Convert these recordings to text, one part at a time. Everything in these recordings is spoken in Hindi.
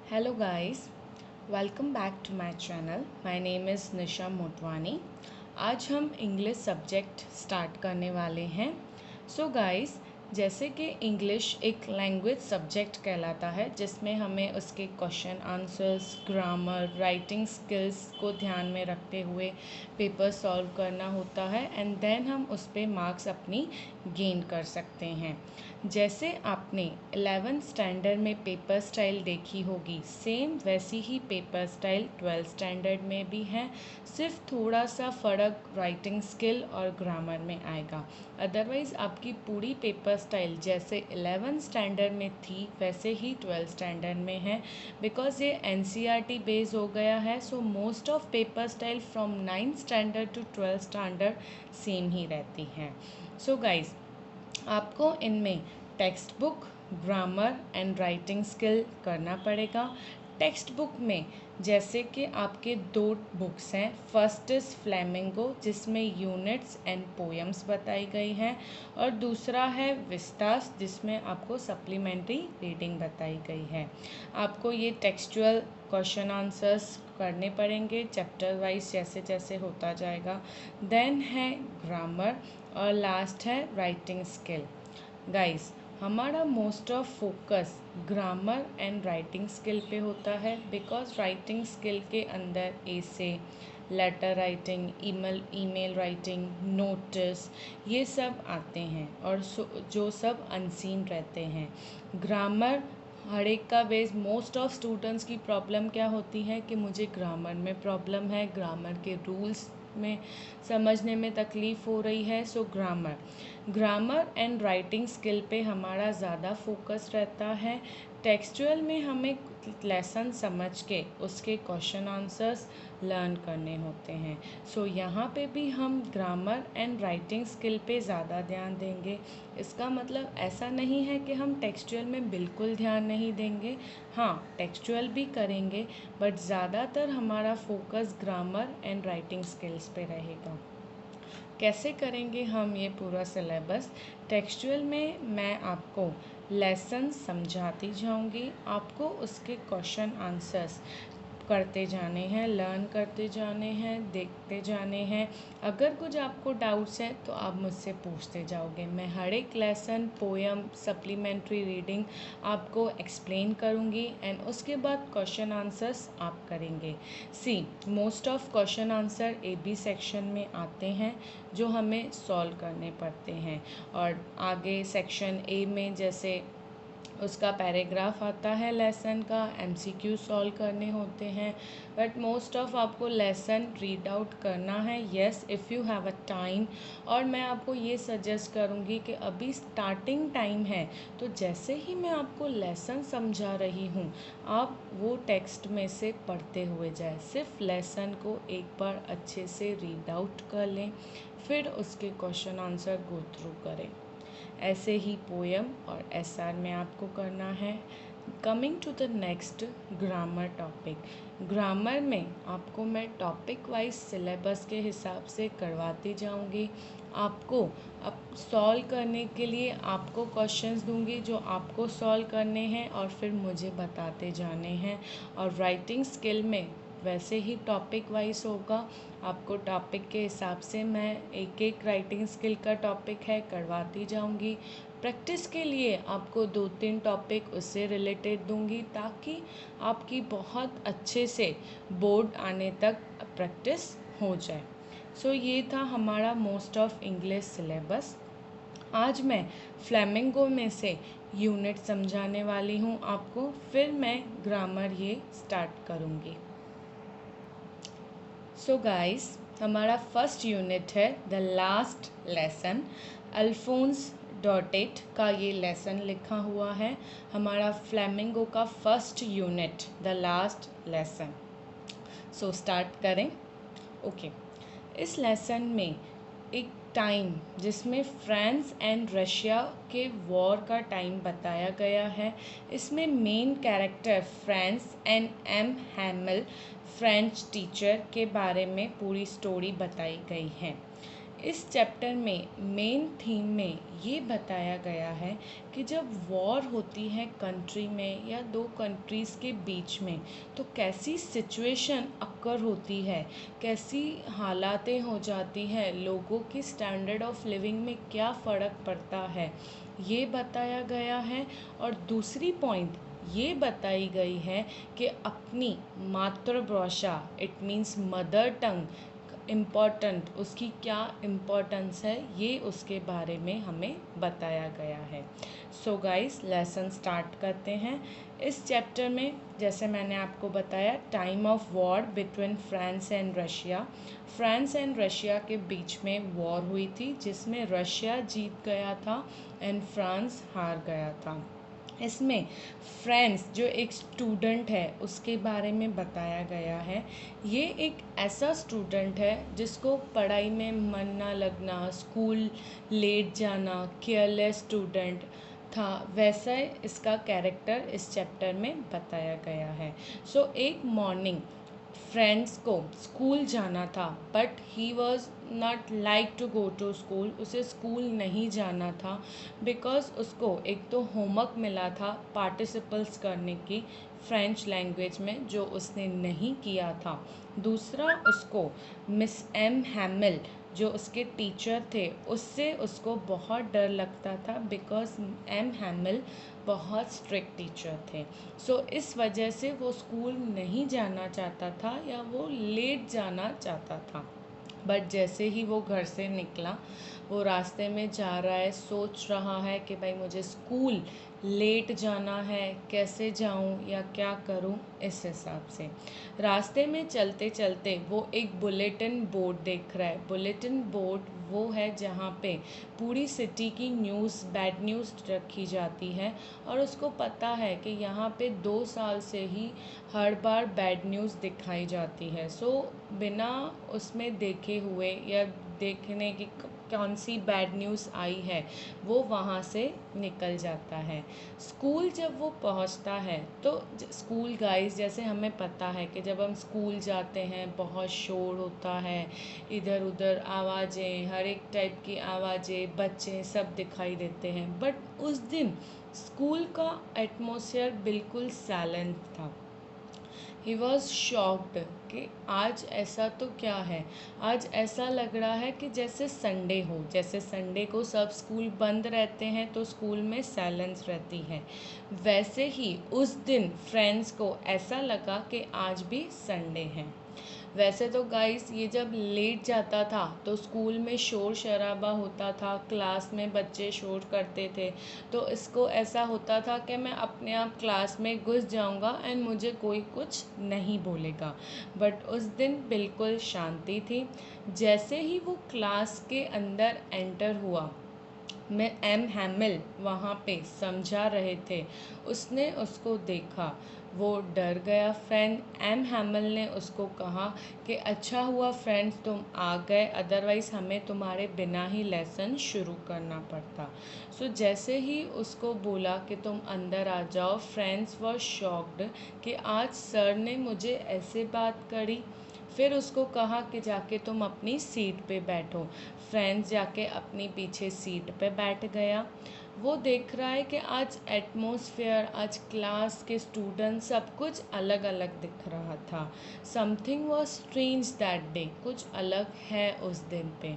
Hello guys, welcome back to my channel. My name is निशा मोटवानी. आज हम इंग्लिश सब्जेक्ट स्टार्ट करने वाले हैं. सो गाइस, जैसे कि इंग्लिश एक लैंग्वेज सब्जेक्ट कहलाता है जिसमें हमें उसके question answers, grammar, writing skills को ध्यान में रखते हुए पेपर सॉल्व करना होता है एंड देन हम उस पर मार्क्स अपनी गेन कर सकते हैं. जैसे आपने 11th स्टैंडर्ड में पेपर स्टाइल देखी होगी, सेम वैसी ही पेपर स्टाइल 12th स्टैंडर्ड में भी है. सिर्फ थोड़ा सा फ़र्क राइटिंग स्किल और ग्रामर में आएगा. अदरवाइज़ आपकी पूरी पेपर स्टाइल जैसे 11th स्टैंडर्ड में थी वैसे ही 12th स्टैंडर्ड में है. बिकॉज ये NCERT बेस हो गया है, so most of paper style from 9th standard to 12th standard same ही रहती हैं. सो गाइज, आपको इनमें text book, grammar and writing skill करना पड़ेगा. टेक्स्ट बुक में जैसे कि आपके दो बुक्स हैं. फर्स्ट इज़ फ्लेमिंगो जिसमें यूनिट्स एंड पोएम्स बताई गई हैं, और दूसरा है विस्तास जिसमें आपको सप्लीमेंट्री रीडिंग बताई गई है. आपको ये टेक्सचुअल क्वेश्चन आंसर्स करने पड़ेंगे चैप्टर वाइज जैसे जैसे होता जाएगा. देन है ग्रामर और लास्ट है राइटिंग स्किल. गाइस, हमारा most of focus grammar and writing skill पे होता है बिकॉज राइटिंग स्किल के अंदर ऐसे, letter writing, email writing, notice, ये सब आते हैं और जो सब अनसीन रहते हैं. ग्रामर हर एक का बेस. मोस्ट ऑफ स्टूडेंट्स की प्रॉब्लम क्या होती है कि मुझे ग्रामर में प्रॉब्लम है, ग्रामर के रूल्स में समझने में तकलीफ़ हो रही है. सो ग्रामर एंड राइटिंग स्किल पे हमारा ज़्यादा फोकस रहता है. टेक्सचुअल में हमें लेसन समझ के उसके क्वेश्चन आंसर्स लर्न करने होते हैं. सो यहाँ पे भी हम ग्रामर एंड राइटिंग स्किल पे ज़्यादा ध्यान देंगे. इसका मतलब ऐसा नहीं है कि हम टेक्सचुअल में बिल्कुल ध्यान नहीं देंगे. हाँ, टेक्सचुअल भी करेंगे बट ज़्यादातर हमारा focus grammar and writing skills पे रहेगा. कैसे करेंगे हम ये पूरा सिलेबस? टेक्सचुअल में मैं आपको लेसन समझाती जाऊंगी, आपको उसके क्वेश्चन आंसर्स करते जाने हैं, लर्न करते जाने हैं, देखते जाने हैं. अगर कुछ आपको डाउट्स हैं तो आप मुझसे पूछते जाओगे. मैं हर एक लेसन, पोएम, सप्लीमेंट्री रीडिंग आपको एक्सप्लेन करूँगी एंड उसके बाद क्वेश्चन आंसर्स आप करेंगे. See, most of question answer AB section में आते हैं जो हमें सॉल्व करने पड़ते हैं, और आगे सेक्शन A में जैसे उसका पैराग्राफ आता है लेसन का, MCQ सॉल्व करने होते हैं. बट मोस्ट ऑफ आपको लेसन रीड आउट करना है, yes, if you have a time. और मैं आपको ये सजेस्ट करूँगी कि अभी स्टार्टिंग टाइम है, तो जैसे ही मैं आपको लेसन समझा रही हूँ आप वो टेक्स्ट में से पढ़ते हुए जाए. सिर्फ लेसन को एक बार अच्छे से रीड आउट कर लें, फिर उसके क्वेश्चन आंसर गो थ्रू करें. ऐसे ही पोएम और SR में आपको करना है. Coming to the next, grammar topic. Grammar में आपको मैं टॉपिक वाइज सिलेबस के हिसाब से करवाती जाऊंगी. आपको अब सॉल्व करने के लिए आपको क्वेश्चंस दूंगी जो आपको सॉल्व करने हैं और फिर मुझे बताते जाने हैं. और राइटिंग स्किल में वैसे ही टॉपिक वाइज होगा. आपको टॉपिक के हिसाब से मैं एक एक राइटिंग स्किल का टॉपिक है करवाती जाऊंगी. प्रैक्टिस के लिए आपको 2-3 टॉपिक उससे रिलेटेड दूंगी ताकि आपकी बहुत अच्छे से बोर्ड आने तक प्रैक्टिस हो जाए. सो ये था हमारा मोस्ट ऑफ इंग्लिश सिलेबस. आज मैं फ्लेमिंगो में से यूनिट समझाने वाली हूँ आपको, फिर मैं ग्रामर ये स्टार्ट करूँगी. सो गाइस, हमारा फर्स्ट यूनिट है द लास्ट लेसन. अल्फोंस डॉटेट का ये लेसन लिखा हुआ है. हमारा फ्लेमिंगो का first unit the last lesson. So start करें. ओके, इस लेसन में एक टाइम जिसमें फ्रांस एंड रशिया के वॉर का टाइम बताया गया है. इसमें main character France and M. हैमिल, French teacher के बारे में पूरी स्टोरी बताई गई है. इस चैप्टर में मेन थीम में ये बताया गया है कि जब वॉर होती है कंट्री में या दो कंट्रीज़ के बीच में, तो कैसी सिचुएशन अक्कर होती है, कैसी हालातें हो जाती हैं, लोगों की स्टैंडर्ड ऑफ लिविंग में क्या फ़र्क पड़ता है, ये बताया गया है। और दूसरी पॉइंट ये बताई गई है कि अपनी मातृभाषा, it means mother tongue, important, उसकी क्या इम्पोर्टेंस है, ये उसके बारे में हमें बताया गया है। सो गाइस, लेसन स्टार्ट करते हैं। इस चैप्टर में जैसे मैंने आपको बताया, time of war between France and Russia. France and Russia के बीच में वॉर हुई थी जिसमें रशिया जीत गया था एंड फ्रांस हार गया था। इसमें फ्रांस जो एक स्टूडेंट है उसके बारे में बताया गया है। ये एक ऐसा स्टूडेंट है जिसको पढ़ाई में मन ना लगना, स्कूल लेट जाना, केयरलेस स्टूडेंट था, वैसा इसका कैरेक्टर इस चैप्टर में बताया गया है। सो एक मॉर्निंग फ्रेंड्स को स्कूल जाना था but he was not like to go to school, उसे स्कूल नहीं जाना था बिकॉज उसको एक तो होमवर्क मिला था पार्टिसिपल्स करने की फ्रेंच लैंग्वेज में जो उसने नहीं किया था। दूसरा, उसको मिस एम हैमिल जो उसके टीचर थे उससे उसको बहुत डर लगता था बिकॉज एम हैमिल बहुत स्ट्रिक्ट टीचर थे। सो इस वजह से वो स्कूल नहीं जाना चाहता था या वो लेट जाना चाहता था। बट जैसे ही वो घर से निकला, वो रास्ते में जा रहा है, सोच रहा है कि भाई मुझे स्कूल लेट जाना है, कैसे जाऊं या क्या करूं, इस हिसाब से रास्ते में चलते चलते वो एक बुलेटिन बोर्ड देख रहा है। बुलेटिन बोर्ड वो है जहाँ पे पूरी सिटी की न्यूज़, बैड न्यूज़ रखी जाती है और उसको पता है कि यहाँ पे 2 साल से ही हर बार बैड न्यूज़ दिखाई जाती है। सो बिना उसमें देखे हुए या देखने की कौन सी बैड न्यूज़ आई है, वो वहाँ से निकल जाता है। स्कूल जब वो पहुँचता है तो स्कूल गाइस, जैसे हमें पता है कि जब हम स्कूल जाते हैं बहुत शोर होता है, इधर उधर आवाज़ें, हर एक टाइप की आवाज़ें, बच्चे सब दिखाई देते हैं। बट उस दिन स्कूल का एटमॉस्फेयर बिल्कुल साइलेंट था। ही वॉज शॉक्ड कि आज ऐसा तो क्या है, आज ऐसा लग रहा है कि जैसे संडे हो, जैसे संडे को सब स्कूल बंद रहते हैं तो स्कूल में साइलेंस रहती है, वैसे ही उस दिन फ्रेंड्स को ऐसा लगा कि आज भी संडे है। वैसे तो गाइस ये जब लेट जाता था तो स्कूल में शोर शराबा होता था, क्लास में बच्चे शोर करते थे, तो इसको ऐसा होता था कि मैं अपने आप क्लास में घुस जाऊंगा एंड मुझे कोई कुछ नहीं बोलेगा। बट उस दिन बिल्कुल शांति थी। जैसे ही वो क्लास के अंदर एंटर हुआ, मैं एम हैमिल वहाँ पे समझा रहे थे, उसने उसको देखा, वो डर गया। फ्रेंड एम हैमिल ने उसको कहा कि अच्छा हुआ फ्रेंड्स तुम आ गए, अदरवाइज़ हमें तुम्हारे बिना ही लेसन शुरू करना पड़ता। सो जैसे ही उसको बोला कि तुम अंदर आ जाओ, फ्रेंड्स वर शॉक्ड कि आज सर ने मुझे ऐसे बात करी। फिर उसको कहा कि जाके तुम अपनी सीट पे बैठो। फ्रेंड्स जाके अपनी पीछे सीट पे बैठ गया। वो देख रहा है कि आज एटमॉस्फेयर, आज क्लास के स्टूडेंट सब कुछ अलग अलग दिख रहा था। Something was strange that day, कुछ अलग है उस दिन पे।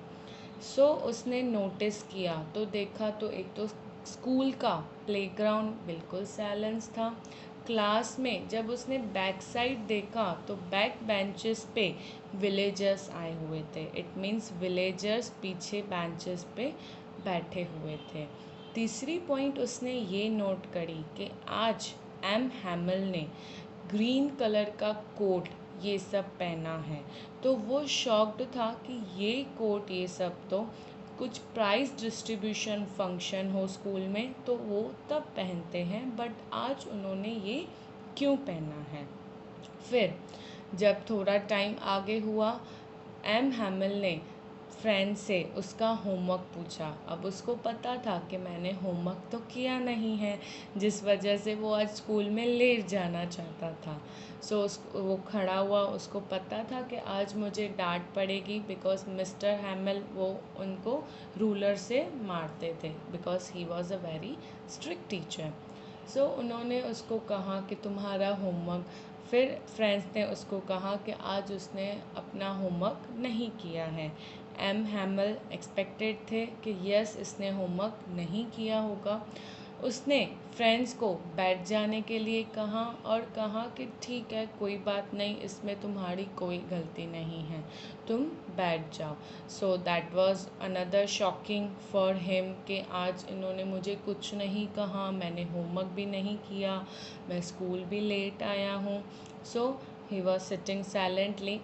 सो उसने नोटिस किया तो देखा तो एक तो स्कूल का प्लेग्राउंड बिल्कुल साइलेंस था। क्लास में जब उसने बैक साइड देखा तो बैक बेंचेस पे विलेजर्स आए हुए थे। इट मीन्स विलेजर्स पीछे बेंचेस पे बैठे हुए थे। तीसरी पॉइंट उसने ये नोट करी कि आज एम हैमिल ने ग्रीन कलर का कोट ये सब पहना है। तो वो शॉक्ड था कि ये कोट ये सब तो कुछ प्राइज़ डिस्ट्रीब्यूशन फंक्शन हो स्कूल में तो वो तब पहनते हैं, बट आज उन्होंने ये क्यों पहना है। फिर जब थोड़ा टाइम आगे हुआ, एम हैमिल ने फ्रेंड से उसका होमवर्क पूछा। अब उसको पता था कि मैंने होमवर्क तो किया नहीं है, जिस वजह से वो आज स्कूल में लेट जाना चाहता था। सो वो खड़ा हुआ, उसको पता था कि आज मुझे डांट पड़ेगी बिकॉज मिस्टर हैमिल वो उनको रूलर से मारते थे because he was a very strict teacher. So उन्होंने उसको कहा कि तुम्हारा होमवर्क, फिर फ्रेंड्स ने उसको कहा कि आज उसने अपना होमवर्क नहीं किया है। एम हैमल एक्सपेक्टेड थे कि यस इसने होमवर्क नहीं किया होगा। उसने फ्रेंड्स को बैठ जाने के लिए कहा और कहा कि ठीक है, कोई बात नहीं, इसमें तुम्हारी कोई गलती नहीं है, तुम बैठ जाओ। So that was another shocking for him कि आज इन्होंने मुझे कुछ नहीं कहा, मैंने होमवर्क भी नहीं किया, मैं स्कूल भी लेट आया हूँ। सो ही वॉज सिटिंग साइलेंटली।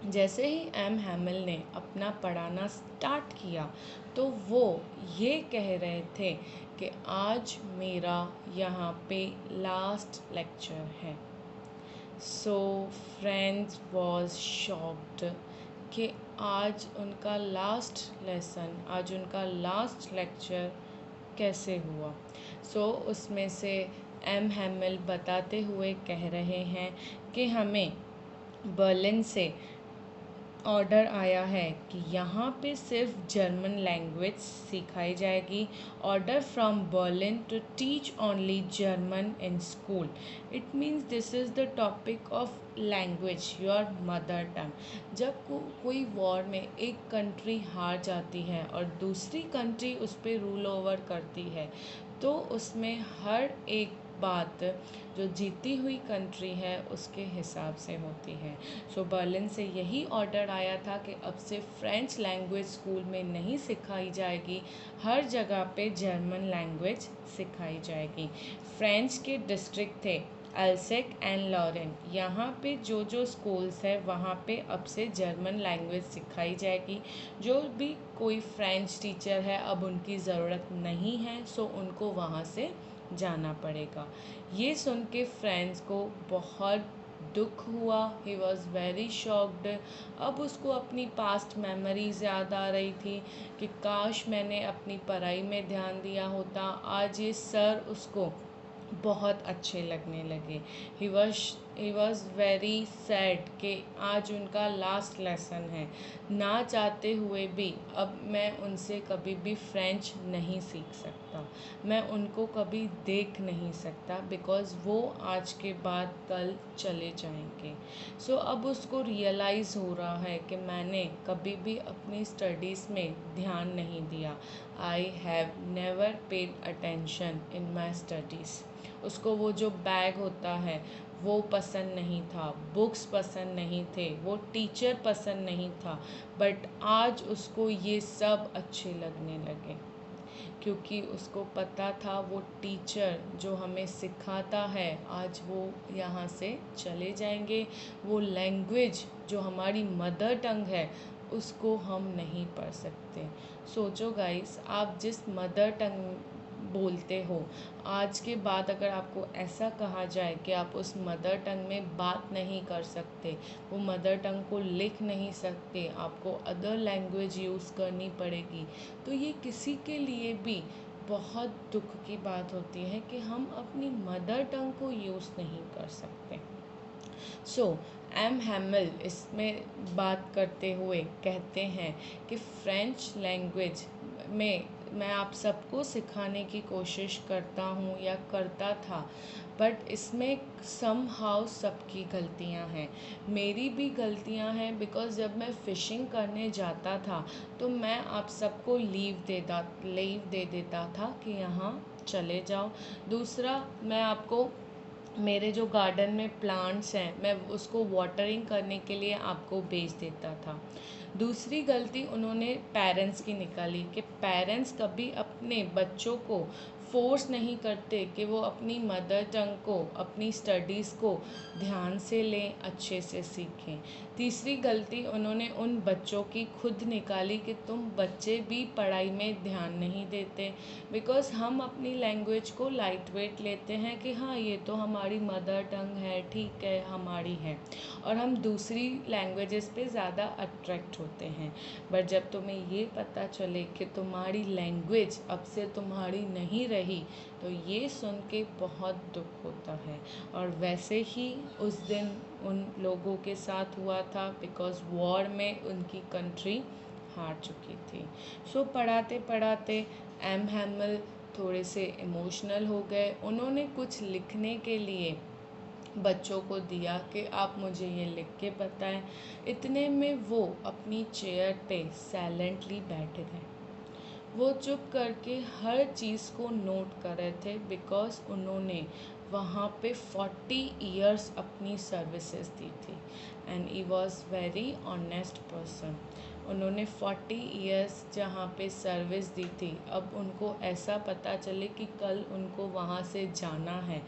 जैसे ही एम हैमिल ने अपना पढ़ाना स्टार्ट किया तो वो ये कह रहे थे कि आज मेरा यहाँ पे लास्ट लेक्चर है। सो फ्रेंड्स वॉज शॉक्ड कि आज उनका लास्ट लेसन, आज उनका लास्ट लेक्चर कैसे हुआ। सो उसमें से एम हैमिल बताते हुए कह रहे हैं कि हमें बर्लिन से ऑर्डर आया है कि यहाँ पे सिर्फ जर्मन लैंग्वेज सिखाई जाएगी। Order from Berlin to teach only German in school. It means this is the topic of language, your mother tongue. जब कोई वॉर में एक कंट्री हार जाती है और दूसरी कंट्री उस पर रूल ओवर करती है तो उसमें हर एक बात जो जीती हुई कंट्री है उसके हिसाब से होती है। सो बर्लिन से यही ऑर्डर आया था कि अब से फ्रेंच लैंग्वेज स्कूल में नहीं सिखाई जाएगी, हर जगह पे जर्मन लैंग्वेज सिखाई जाएगी। फ्रेंच के डिस्ट्रिक्ट थे अल्सेक एंड लॉरेन, यहाँ पे जो जो स्कूल्स है वहाँ पे अब से जर्मन लैंग्वेज सिखाई जाएगी। जो भी कोई फ्रेंच टीचर है अब उनकी ज़रूरत नहीं है, सो उनको वहाँ से जाना पड़ेगा। ये सुन के फ्रेंड्स को बहुत दुख हुआ। He was very shocked. अब उसको अपनी पास्ट मेमोरीज याद आ रही थी कि काश मैंने अपनी पढ़ाई में ध्यान दिया होता, आज ये सर उसको बहुत अच्छे लगने लगे। ही वॉज वेरी सैड कि आज उनका लास्ट लेसन है। ना चाहते हुए भी अब मैं उनसे कभी भी फ्रेंच नहीं सीख सकता, मैं उनको कभी देख नहीं सकता बिकॉज़ वो आज के बाद कल चले जाएंगे। सो अब उसको रियलाइज़ हो रहा है कि मैंने कभी भी अपनी स्टडीज़ में ध्यान नहीं दिया। I have never paid attention in my studies. उसको वो जो बैग होता है वो पसंद नहीं था, बुक्स पसंद नहीं थे, वो टीचर पसंद नहीं था, बट आज उसको ये सब अच्छे लगने लगे क्योंकि उसको पता था वो टीचर जो हमें सिखाता है आज वो यहाँ से चले जाएंगे। वो लैंग्वेज जो हमारी मदर टंग है उसको हम नहीं पढ़ सकते। सोचो गाइस, आप जिस मदर टंग बोलते हो, आज के बाद अगर आपको ऐसा कहा जाए कि आप उस मदर टंग में बात नहीं कर सकते, वो मदर टंग को लिख नहीं सकते, आपको अदर लैंग्वेज यूज़ करनी पड़ेगी, तो ये किसी के लिए भी बहुत दुख की बात होती है कि हम अपनी मदर टंग को यूज़ नहीं कर सकते। सो एम हैमिल इसमें बात करते हुए कहते हैं कि फ्रेंच लैंग्वेज में मैं आप सबको सिखाने की कोशिश करता हूँ या करता था, बट इसमें सम हाउ सबकी गलतियाँ हैं, मेरी भी गलतियाँ हैं बिकॉज़ जब मैं फ़िशिंग करने जाता था तो मैं आप सबको लीव दे देता था कि यहाँ चले जाओ। दूसरा, मैं आपको मेरे जो गार्डन में प्लांट्स हैं मैं उसको वाटरिंग करने के लिए आपको भेज देता था। दूसरी गलती उन्होंने पेरेंट्स की निकाली कि पेरेंट्स कभी अपने बच्चों को फोर्स नहीं करते कि वो अपनी मदर टंग को, अपनी स्टडीज़ को ध्यान से लें, अच्छे से सीखें। तीसरी गलती उन्होंने उन बच्चों की खुद निकाली कि तुम बच्चे भी पढ़ाई में ध्यान नहीं देते, बिकॉज़ हम अपनी लैंग्वेज को लाइट वेट लेते हैं कि हाँ ये तो हमारी मदर टंग है, ठीक है हमारी है, और हम दूसरी लैंग्वेजेस पे ज़्यादा अट्रैक्ट होते हैं। बट जब तुम्हें ये पता चले कि तुम्हारी लैंग्वेज अब से तुम्हारी नहीं रही, तो ये सुन के बहुत दुख होता है। और वैसे ही उस दिन उन लोगों के साथ हुआ था, बिकॉज़ वॉर में उनकी कंट्री हार चुकी थी। सो पढ़ाते पढ़ाते एम हैमिल थोड़े से इमोशनल हो गए। उन्होंने कुछ लिखने के लिए बच्चों को दिया कि आप मुझे ये लिख के बताएं। इतने में वो अपनी चेयर पे साइलेंटली बैठ गए। वो चुप करके हर चीज़ को नोट कर रहे थे, बिकॉज़ उन्होंने वहाँ पे 40 इयर्स अपनी सर्विसेज दी थी and he was very honest person. उन्होंने 40 इयर्स जहाँ पे सर्विस दी थी, अब उनको ऐसा पता चले कि कल उनको वहाँ से जाना है,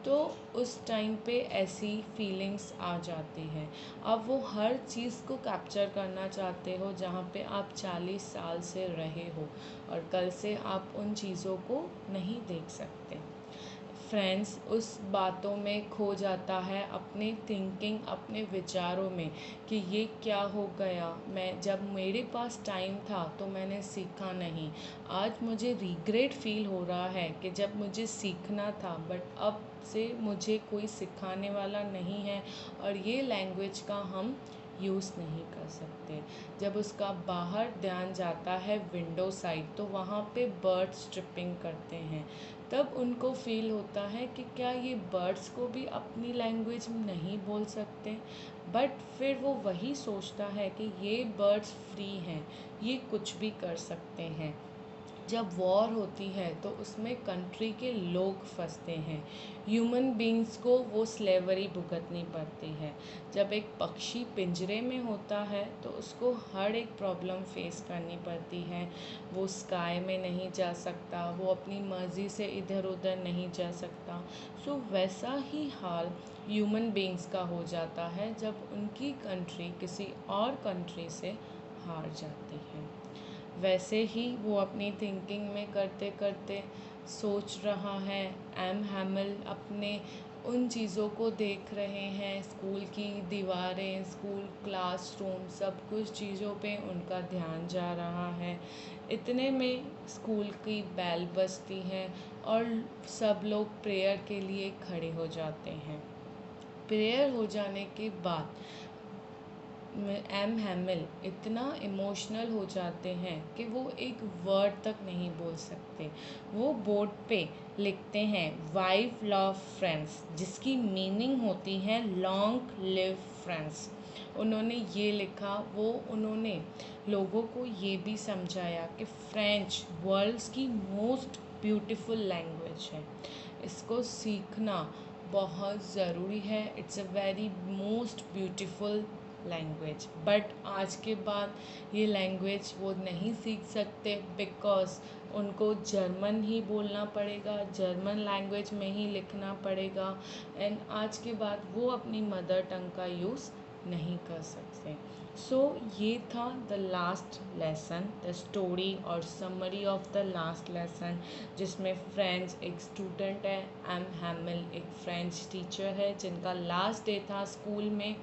तो उस टाइम पे ऐसी फीलिंग्स आ जाती हैं। अब वो हर चीज़ को कैप्चर करना चाहते हो जहाँ पे आप 40 साल से रहे हो, और कल से आप उन चीज़ों को नहीं देख सकते। फ्रेंड्स उस बातों में खो जाता है, अपने थिंकिंग, अपने विचारों में कि ये क्या हो गया, मैं जब मेरे पास टाइम था तो मैंने सीखा नहीं। आज मुझे रिग्रेट फील हो रहा है कि जब मुझे सीखना था, बट अब से मुझे कोई सिखाने वाला नहीं है, और ये लैंग्वेज का हम यूज़ नहीं कर सकते। जब उसका बाहर ध्यान जाता है विंडो साइड, तो वहाँ पे बर्ड्स ट्रिपिंग करते हैं। तब उनको फील होता है कि क्या ये बर्ड्स को भी अपनी लैंग्वेज नहीं बोल सकते। बट फिर वो वही सोचता है कि ये बर्ड्स फ्री हैं, ये कुछ भी कर सकते हैं। जब वॉर होती है तो उसमें कंट्री के लोग फंसते हैं, ह्यूमन बींग्स को वो स्लेवरी भुगतनी पड़ती है। जब एक पक्षी पिंजरे में होता है तो उसको हर एक प्रॉब्लम फेस करनी पड़ती है। वो स्काई में नहीं जा सकता, वो अपनी मर्ज़ी से इधर उधर नहीं जा सकता। सो वैसा ही हाल ह्यूमन बींग्स का हो जाता है जब उनकी कंट्री किसी और कंट्री से हार जाती है। वैसे ही वो अपनी थिंकिंग में करते करते सोच रहा है। एम हैमिल अपने उन चीज़ों को देख रहे हैं, स्कूल की दीवारें, स्कूल क्लासरूम, सब कुछ चीज़ों पे उनका ध्यान जा रहा है। इतने में स्कूल की बेल बजती है और सब लोग प्रेयर के लिए खड़े हो जाते हैं। प्रेयर हो जाने के बाद एम हैमिल इतना इमोशनल हो जाते हैं कि वो एक वर्ड तक नहीं बोल सकते। वो बोर्ड पे लिखते हैं वाइव लव फ्रेंड्स, जिसकी मीनिंग होती है लॉन्ग लिव फ्रेंड्स। उन्होंने ये लिखा। वो उन्होंने लोगों को ये भी समझाया कि फ्रेंच वर्ल्ड्स की मोस्ट ब्यूटीफुल लैंग्वेज है, इसको सीखना बहुत ज़रूरी है। It's a very most beautiful language. But आज के बाद ये लैंग्वेज वो नहीं सीख सकते, बिकॉज़ उनको जर्मन ही बोलना पड़ेगा, जर्मन लैंग्वेज में ही लिखना पड़ेगा, एंड आज के बाद वो अपनी मदर टंग का यूज़ नहीं कर सकते। सो ये था the last lesson, the story और summary of the last lesson, जिसमें फ्रेंच एक स्टूडेंट है, एम हैमिल एक फ्रेंच टीचर है जिनका लास्ट डे था स्कूल में,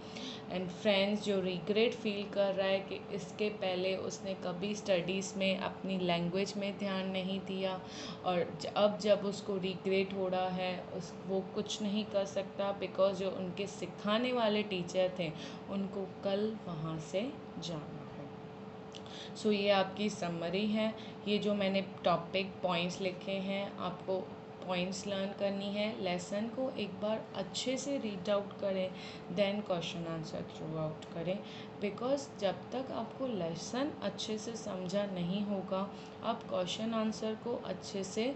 एंड फ्रेंड्स जो रिग्रेट फील कर रहा है कि इसके पहले उसने कभी स्टडीज़ में अपनी लैंग्वेज में ध्यान नहीं दिया, और अब जब उसको रिग्रेट हो रहा है वो कुछ नहीं कर सकता, बिकॉज़ जो उनके सिखाने वाले टीचर थे उनको कल वहाँ से जाना है। सो ये आपकी समरी है। ये जो मैंने टॉपिक पॉइंट्स लिखे हैं, आपको पॉइंट्स लर्न करनी है। लेसन को एक बार अच्छे से रीड आउट करें, then question answer throughout करें, बिकॉज़ जब तक आपको लेसन अच्छे से समझा नहीं होगा, आप क्वेश्चन आंसर को अच्छे से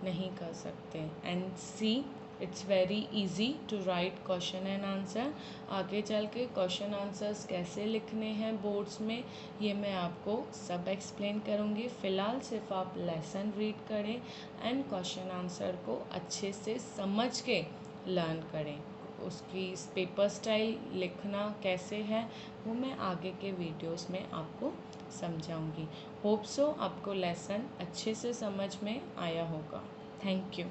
नहीं कर सकते। And see it's very easy to write question and answer. आगे चल के क्वेश्चन आंसर्स कैसे लिखने हैं बोर्ड्स में, ये मैं आपको सब एक्सप्लेन करूँगी। फ़िलहाल सिर्फ आप लेसन रीड करें एंड क्वेश्चन आंसर को अच्छे से समझ के लर्न करें। उसकी पेपर स्टाइल लिखना कैसे है वो मैं आगे के वीडियोस में आपको समझाऊंगी। होप सो आपको लेसन अच्छे से समझ में आया होगा। Thank you.